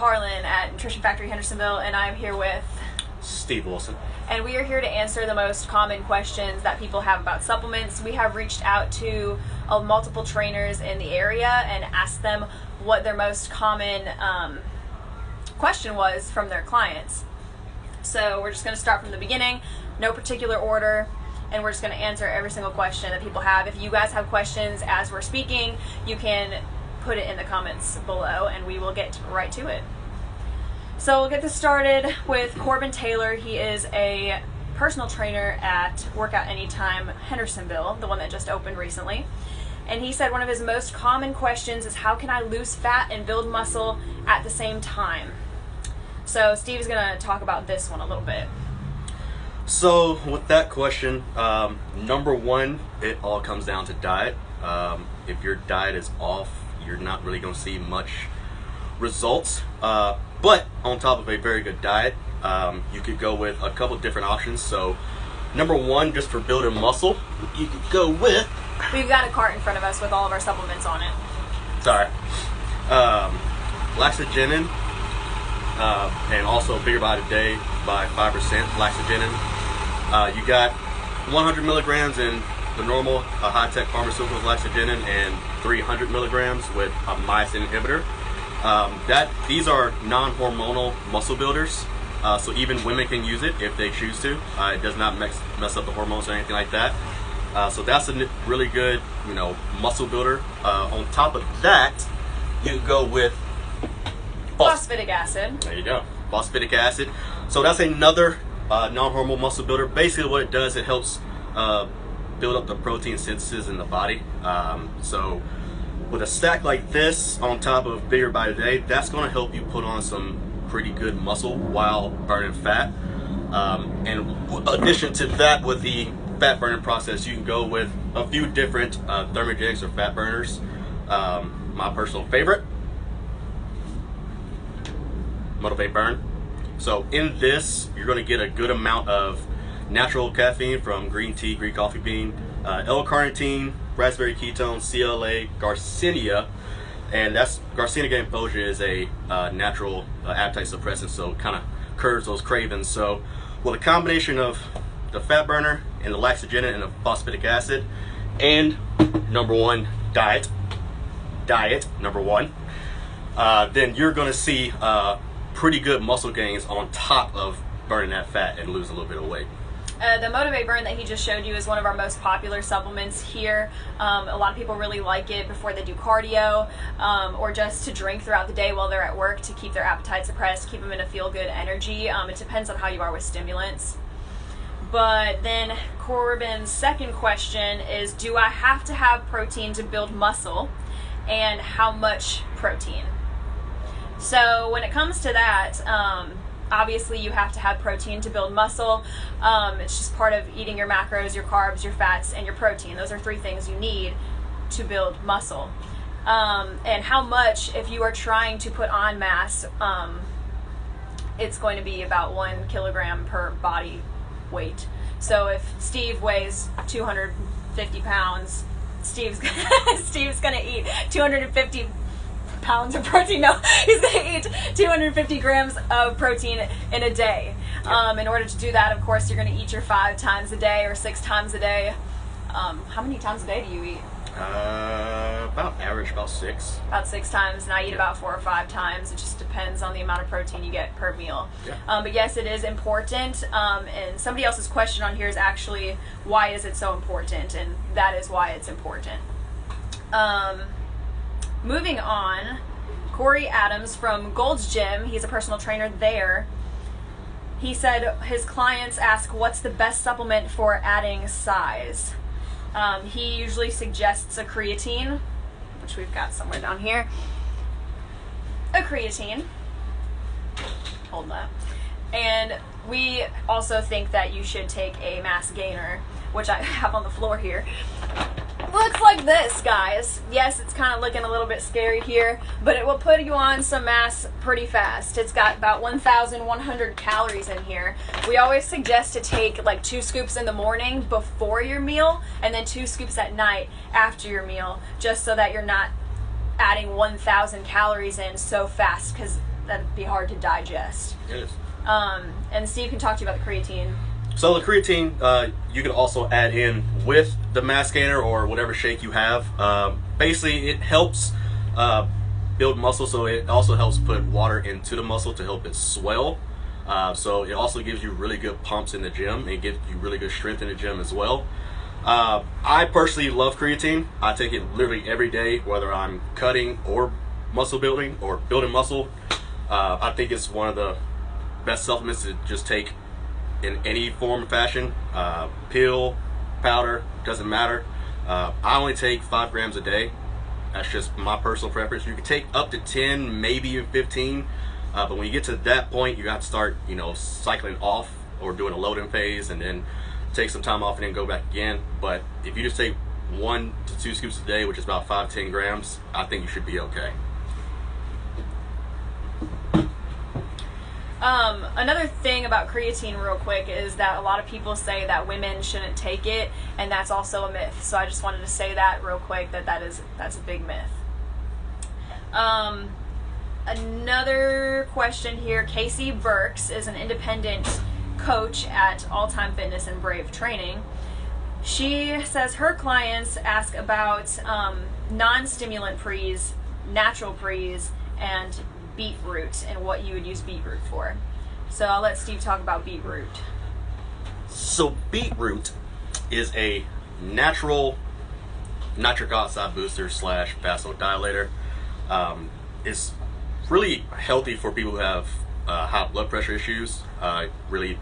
Harlan at Nutrition Factory Hendersonville, and I'm here with Steve Wilson. And we are here to answer the most common questions that people have about supplements. We have reached out to multiple trainers in the area and asked them what their most common question was from their clients. So we're just going to start from the beginning, no particular order, and we're just going to answer every single question that people have. If you guys have questions as we're speaking, you can put it in the comments below and we will get right to it. So we'll get this started with Corbin Taylor. He is a personal trainer at Workout Anytime Hendersonville, the one that just opened recently. And he said one of his most common questions is, how can I lose fat and build muscle at the same time? So Steve is going to talk about this one a little bit. So with that question, number one, it all comes down to diet. If your diet is off, you're not really going to see much results. But on top of a very good diet, you could go with a couple different options. So number one, just for building muscle, you could go with... We've got a cart in front of us with all of our supplements on it. Sorry. Laxagenin, and also Bigger by the Day by 5% Laxagenin. You got 100 milligrams in the normal high-tech pharmaceuticals Laxagenin and 300 milligrams with a myosin inhibitor. These are non-hormonal muscle builders, so even women can use it if they choose to. It does not mess up the hormones or anything like that. So that's a really good, muscle builder. On top of that, you go with Phosphatic acid. There you go, phosphatic acid. So that's another non-hormonal muscle builder. Basically, what it does, it helps build up the protein synthesis in the body. So with a stack like this on top of Bigger by the Day, that's going to help you put on some pretty good muscle while burning fat. And in addition to that, with the fat burning process, you can go with a few different thermogenics or fat burners. My personal favorite, Motivate Burn. So in this, you're going to get a good amount of natural caffeine from green tea, green coffee bean, L-carnitine, raspberry ketone, CLA, Garcinia, and that's Garcinia gambosia is a natural appetite suppressant, so it kind of curbs those cravings. So with a combination of the fat burner and the laxagenin and the phosphatic acid, and number one, diet number one, then you're going to see pretty good muscle gains on top of burning that fat and losing a little bit of weight. The Motivate Burn that he just showed you is one of our most popular supplements here. A lot of people really like it before they do cardio, or just to drink throughout the day while they're at work to keep their appetite suppressed, keep them in a feel-good energy. It depends on how you are with stimulants. But then Corbin's second question is, do I have to have protein to build muscle, and how much protein? So when it comes to that, obviously you have to have protein to build muscle. It's just part of eating your macros, your carbs, your fats, and your protein. Those are three things you need to build muscle. And how much, if you are trying to put on mass, it's going to be about 1 kilogram per body weight. So if Steve weighs 250 pounds, Steve's going to eat 250 pounds of protein. No, he's going to eat 250 grams of protein in a day. In order to do that, of course, you're going to eat your 5 times a day or 6 times a day. How many times a day do you eat? About 6. About 6 times, and I eat about 4 or 5 times. It just depends on the amount of protein you get per meal. Yeah. But yes, it is important. And somebody else's question on here is actually, why is it so important? And that is why it's important. Moving on, Corey Adams from Gold's Gym, he's a personal trainer there. He said his clients ask, what's the best supplement for adding size? He usually suggests a creatine, which we've got somewhere down here. A creatine. Hold that. And we also think that you should take a mass gainer, which I have on the floor here. Looks like this, guys. Yes, it's kind of looking a little bit scary here, but it will put you on some mass pretty fast. It's got about 1,100 calories in here. We always suggest to take like 2 scoops in the morning before your meal, and then 2 scoops at night after your meal, just so that you're not adding 1,000 calories in so fast, because that'd be hard to digest. It is. And Steve can talk to you about the creatine. So the creatine, you can also add in with the mass gainer or whatever shake you have. Basically, it helps build muscle, so it also helps put water into the muscle to help it swell. So it also gives you really good pumps in the gym and gives you really good strength in the gym as well. I personally love creatine. I take it literally every day, whether I'm cutting or muscle building or building muscle. I think it's one of the best supplements to just take in any form or fashion. Pill, powder, doesn't matter. I only take 5 grams a day. That's just my personal preference. You can take up to 10, maybe even 15. But when you get to that point, you got to start, cycling off or doing a loading phase and then take some time off and then go back again. But if you just take 1 to 2 scoops a day, which is about 5-10 grams, I think you should be okay. Another thing about creatine real quick is that a lot of people say that women shouldn't take it, and that's also a myth. So I just wanted to say that real quick, that's a big myth. Another question here, Casey Burks is an independent coach at All Time Fitness and Brave Training. She says her clients ask about non-stimulant pre's, natural pre's, and beetroot and what you would use beetroot for. So I'll let Steve talk about beetroot. So beetroot is a natural nitric oxide booster / vasodilator. It's really healthy for people who have high blood pressure issues. It really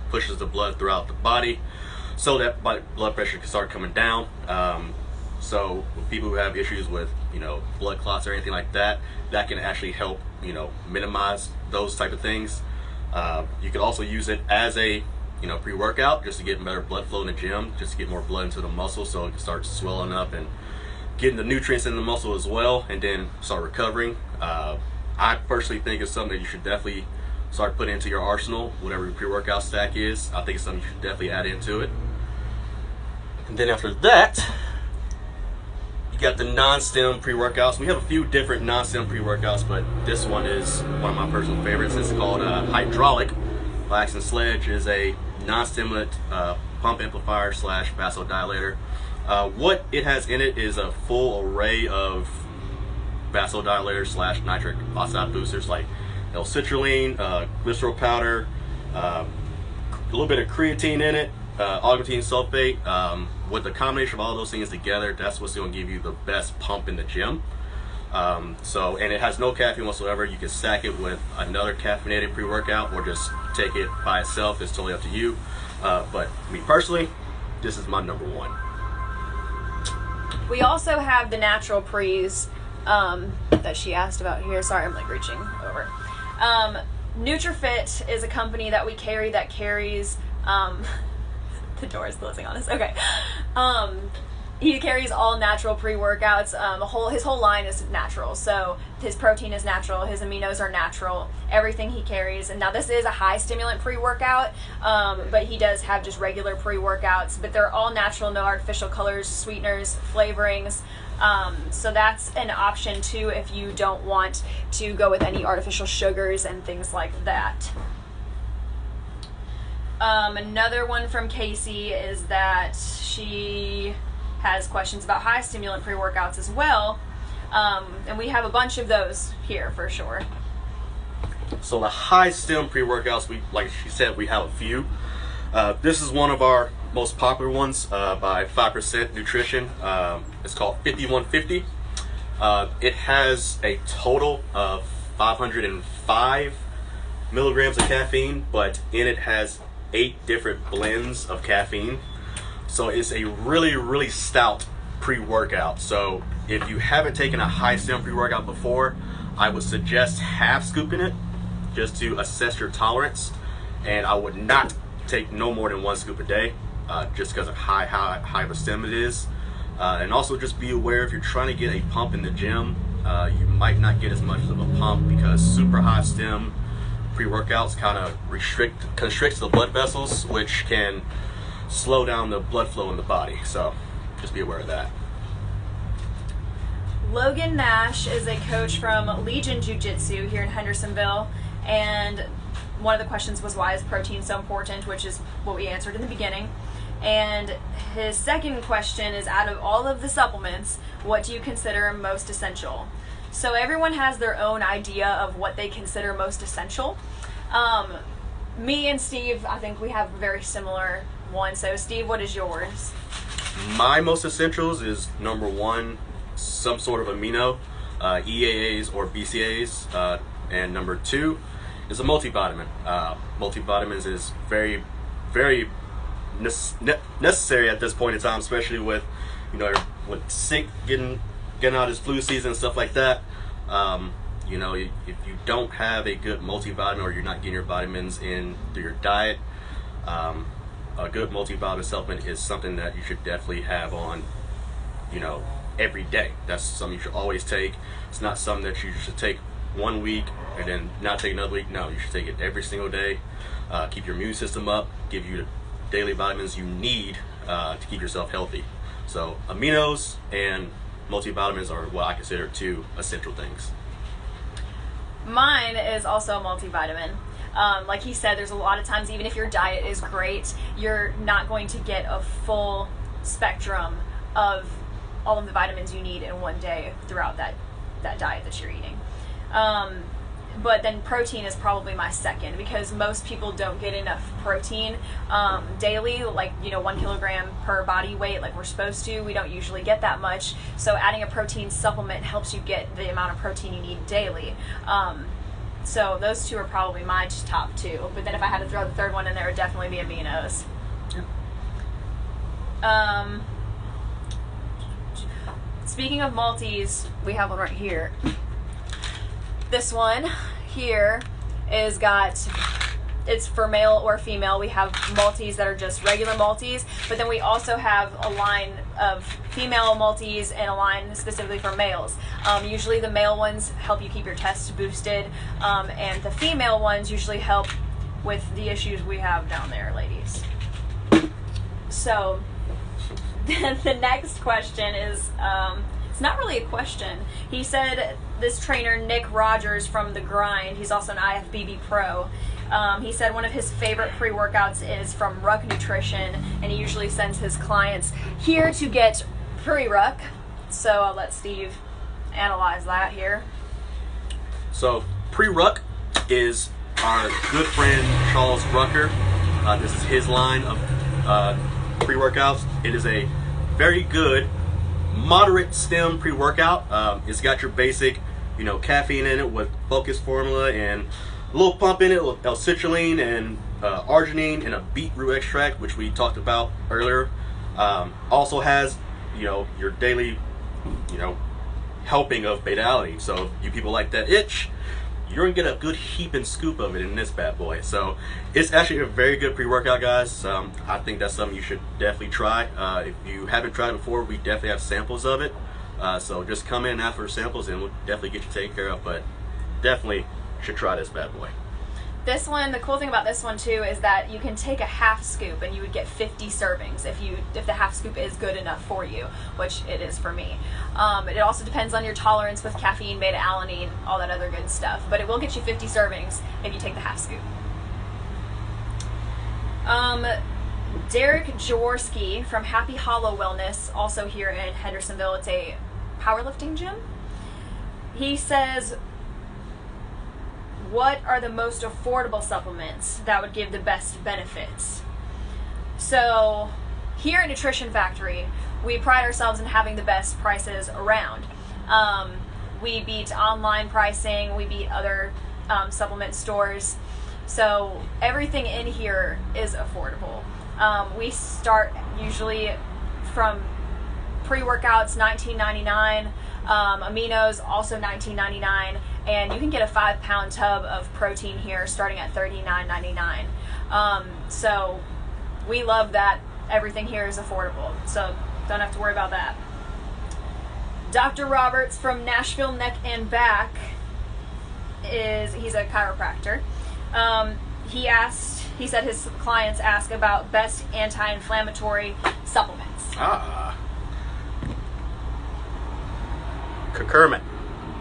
pushes the blood throughout the body so that blood pressure can start coming down. So with people who have issues with blood clots or anything like that, that can actually help minimize those type of things. You can also use it as a pre-workout just to get better blood flow in the gym, just to get more blood into the muscle so it can start swelling up and getting the nutrients in the muscle as well, and then start recovering. I personally think it's something that you should definitely start putting into your arsenal, whatever your pre-workout stack is. I think it's something you should definitely add into it. And then after that, you got the non-stim pre-workouts. We have a few different non-stim pre-workouts, but this one is one of my personal favorites. It's called Hydraulic by Action Sledge. It is a non-stimulant pump amplifier / vasodilator. What it has in it is a full array of vasodilators / nitric oxide boosters like L-citrulline, glycerol powder, a little bit of creatine in it, augmentine sulfate. With the combination of all those things together, that's what's going to give you the best pump in the gym. And it has no caffeine whatsoever. You can stack it with another caffeinated pre-workout or just take it by itself. It's totally up to you. But me personally, this is my number one. We also have the natural pre's that she asked about here. Sorry, I'm reaching over. NutriFit is a company that we carry that carries the door is closing on us. Okay. He carries all natural pre-workouts. His whole line is natural. So his protein is natural, his aminos are natural, everything he carries. And now this is a high stimulant pre-workout, but he does have just regular pre-workouts, but they're all natural, no artificial colors, sweeteners, flavorings. So that's an option too if you don't want to go with any artificial sugars and things like that. Another one from Casey is that she has questions about high stimulant pre-workouts as well. And we have a bunch of those here for sure. So the high stim pre-workouts, like she said, we have a few. This is one of our most popular ones by 5% Nutrition. It's called 5150. It has a total of 505 milligrams of caffeine, but in it has 8 different blends of caffeine. So it's a really, really stout pre-workout. So if you haven't taken a high stim pre-workout before, I would suggest half scooping it just to assess your tolerance. And I would not take no more than 1 scoop a day, just because of high of a stim it is. And also just be aware, if you're trying to get a pump in the gym, you might not get as much of a pump because super high stim pre-workouts kind of constricts the blood vessels, which can slow down the blood flow in the body. So just be aware of that. Logan Nash is a coach from Legion Jiu-Jitsu here in Hendersonville, and one of the questions was, why is protein so important, which is what we answered in the beginning. And his second question is, out of all of the supplements, what do you consider most essential? So everyone has their own idea of what they consider most essential. Me and Steve, I think we have a very similar one. So Steve, what is yours? My most essentials is number one, some sort of amino, EAAs or BCAAs, and number two is a multivitamin. Multivitamins is very, very necessary at this point in time, especially with, with sick, getting out his flu season and stuff like that. If you don't have a good multivitamin, or you're not getting your vitamins in through your diet, a good multivitamin supplement is something that you should definitely have on, every day. That's something you should always take. It's not something that you should take 1 week and then not take another week. No, you should take it every single day. Keep your immune system up, give you the daily vitamins you need to keep yourself healthy. So aminos and multivitamins are what I consider two essential things. Mine is also a multivitamin. Like he said, there's a lot of times, even if your diet is great, you're not going to get a full spectrum of all of the vitamins you need in one day throughout that diet that you're eating. But then protein is probably my second, because most people don't get enough protein daily, like 1 kilogram per body weight like we're supposed to. We don't usually get that much, so adding a protein supplement helps you get the amount of protein you need daily. So those two are probably my top two, but then if I had to throw the third one in there, it would definitely be aminos. Speaking of multis, we have one right here. This one here it's for male or female. We have multis that are just regular multis, but then we also have a line of female multis and a line specifically for males. Usually the male ones help you keep your tests boosted, and the female ones usually help with the issues we have down there, ladies. So the next question is, it's not really a question. He said, this trainer, Nick Rogers from The Grind, he's also an IFBB pro, he said one of his favorite pre-workouts is from Ruck Nutrition, and he usually sends his clients here to get pre-ruck. So I'll let Steve analyze that here. So pre-ruck is our good friend Charles Rucker. This is his line of pre-workouts. It is a very good moderate stem pre-workout. It's got your basic caffeine in it with focus formula and a little pump in it with L-citrulline and arginine and a beetroot extract, which we talked about earlier. Also has your daily helping of beta-alanine. So you people like that itch, you're gonna get a good heap and scoop of it in this bad boy. So it's actually a very good pre-workout, guys. I think that's something you should definitely try. If you haven't tried it before, we definitely have samples of it. So just come in after samples and we'll definitely get you taken care of, but definitely should try this bad boy. This one, the cool thing about this one too is that you can take a half scoop and you would get 50 servings if the half scoop is good enough for you, which it is for me. It also depends on your tolerance with caffeine, beta-alanine, all that other good stuff, but it will get you 50 servings if you take the half scoop. Derek Jaworski from Happy Hollow Wellness, also here in Hendersonville. It's a powerlifting gym. He says, what are the most affordable supplements that would give the best benefits? So here at Nutrition Factory, we pride ourselves in having the best prices around. We beat online pricing, we beat other supplement stores. So everything in here is affordable. We start usually from pre-workouts $19.99, aminos also $19.99, and you can get a 5-pound tub of protein here starting at $39.99. So we love that everything here is affordable, so don't have to worry about that. Dr. Roberts from Nashville Neck and Back he's a chiropractor. He said his clients ask about best anti-inflammatory supplements. curcumin,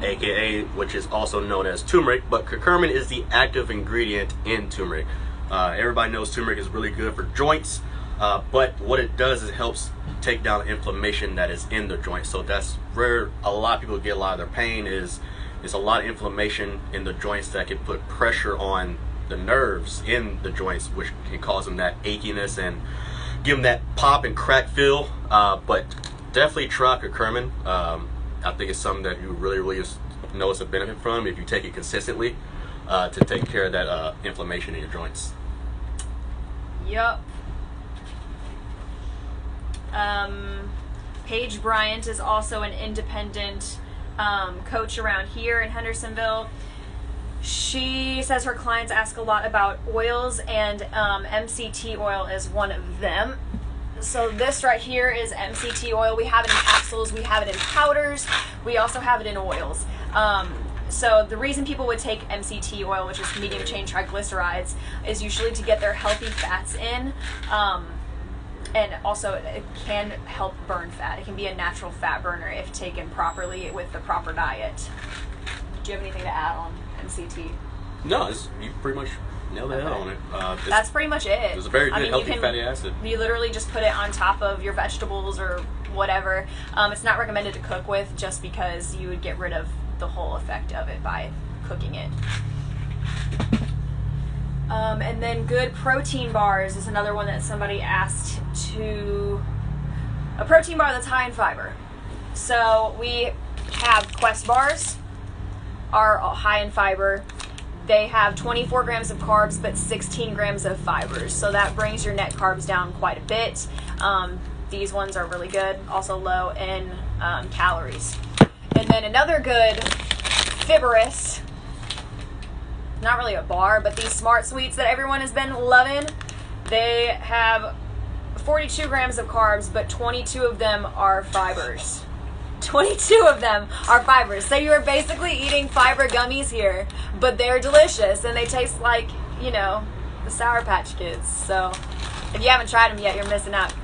aka which is also known as turmeric, but curcumin is the active ingredient in turmeric. Everybody knows turmeric is really good for joints, but what it does is it helps take down the inflammation that is in the joint. So that's where a lot of people get a lot of their pain is a lot of inflammation in the joints that can put pressure on the nerves in the joints, which can cause them that achiness and give them that pop and crack feel. But definitely try curcumin. I think it's something that you really notice a benefit from if you take it consistently to take care of that inflammation in your joints. Yup. Paige Bryant is also an independent coach around here in Hendersonville. She says her clients ask a lot about oils, and MCT oil is one of them. So this right here is MCT oil. We have it in capsules, we have it in powders, we also have it in oils. So the reason people would take MCT oil, which is medium chain triglycerides, is usually to get their healthy fats in. And also it can help burn fat. It can be a natural fat burner if taken properly with the proper diet. Do you have anything to add on MCT? No, you pretty much nailed it on it. That's pretty much it. It's a very good healthy fatty acid. You literally just put it on top of your vegetables or whatever. It's not recommended to cook with just because you would get rid of the whole effect of it by cooking it. And then good protein bars is another one that somebody asked to. A protein bar that's high in fiber. So we have Quest bars are high in fiber. They have 24 grams of carbs but 16 grams of fibers. So that brings your net carbs down quite a bit. These ones are really good. Also low in calories. And then another good fibrous, not really a bar, but these Smart Sweets that everyone has been loving, they have 42 grams of carbs, but 22 of them are fibers. 22 of them are fibers. So you are basically eating fiber gummies here, but they're delicious and they taste like, you know, the Sour Patch Kids. So if you haven't tried them yet, you're missing out.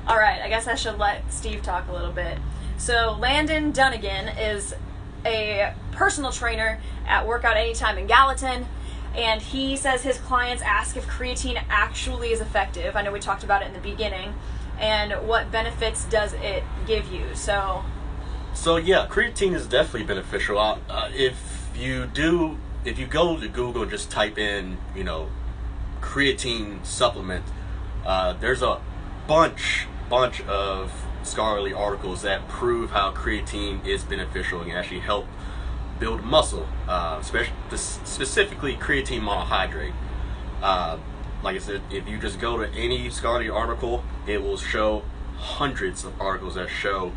All right, I guess I should let Steve talk a little bit. So Landon Dunnigan is a personal trainer at Workout Anytime in Gallatin, and he says his clients ask if creatine actually is effective. I know we talked about it in the beginning, and what benefits does it give you? So yeah, creatine is definitely beneficial. If you go to Google, just type in, you know, creatine supplement, there's a bunch of scholarly articles that prove how creatine is beneficial and can actually help build muscle, specifically creatine monohydrate. Like I said, if you just go to any scholarly article, it will show hundreds of articles that show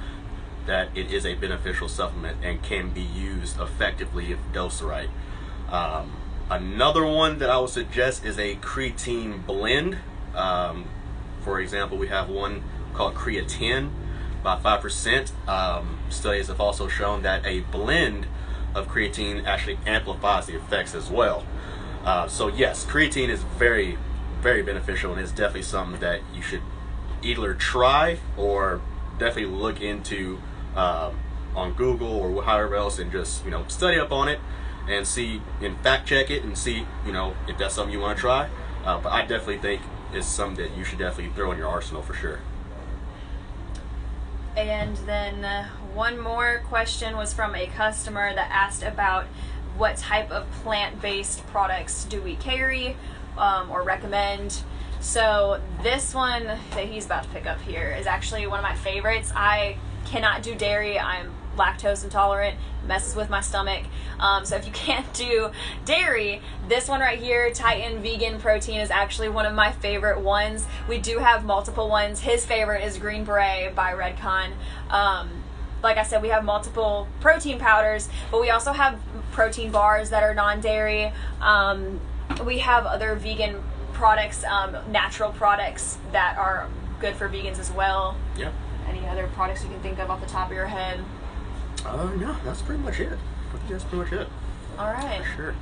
that it is a beneficial supplement and can be used effectively if dosed right. Another one that I would suggest is a creatine blend. For example, we have one called creatine by 5%. Studies have also shown that a blend of creatine actually amplifies the effects as well. So yes, creatine is very, very beneficial, and it's definitely something that you should either try or definitely look into on Google or however else, and just, you know, study up on it and see and fact check it and see, you know, if that's something you want to try. But I definitely think it's something that you should definitely throw in your arsenal for sure. And then one more question was from a customer that asked about what type of plant-based products do we carry or recommend. So this one that he's about to pick up here is actually one of my favorites. I cannot do dairy. I'm lactose intolerant. It messes with my stomach. So if you can't do dairy, this one right here, Titan Vegan Protein, is actually one of my favorite ones. We do have multiple ones. His favorite is Green Beret by Redcon. Like I said, we have multiple protein powders, but we also have protein bars that are non-dairy. We have other vegan products, natural products that are good for vegans as well. Yeah. Any other products you can think of off the top of your head? No, that's pretty much it. I think that's pretty much it. All right. For sure.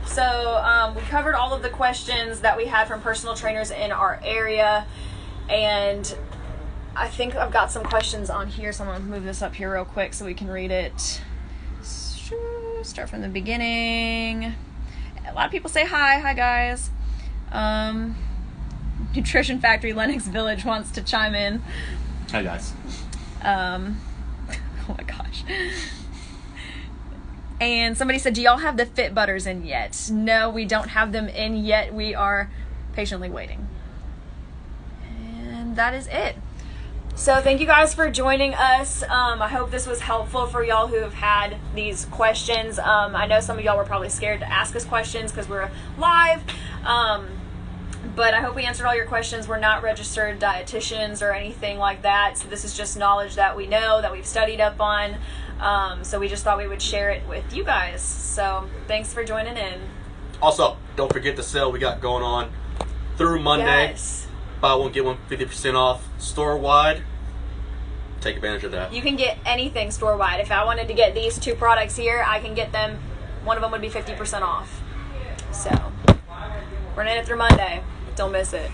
So we covered all of the questions that we had from personal trainers in our area, and I think I've got some questions on here, so I'm going to move this up here real quick so we can read it. Start from the beginning. A lot of people say hi. Hi, guys. Nutrition Factory Lennox Village wants to chime in. Hi, guys. Oh my gosh. And somebody said, do y'all have the Fit Butters in yet? No, we don't have them in yet. We are patiently waiting. And that is it. So thank you guys for joining us. I hope this was helpful for y'all who have had these questions. I know some of y'all were probably scared to ask us questions because we're live. But I hope we answered all your questions. We're not registered dietitians or anything like that. So this is just knowledge that we know, that we've studied up on. So we just thought we would share it with you guys. So thanks for joining in. Also, don't forget the sale we got going on through Monday. Yes. Buy one, get one 50% off store-wide. Take advantage of that. You can get anything store-wide. If I wanted to get these 2 products here, I can get them. One of them would be 50% off. So, running it through Monday. Don't miss it.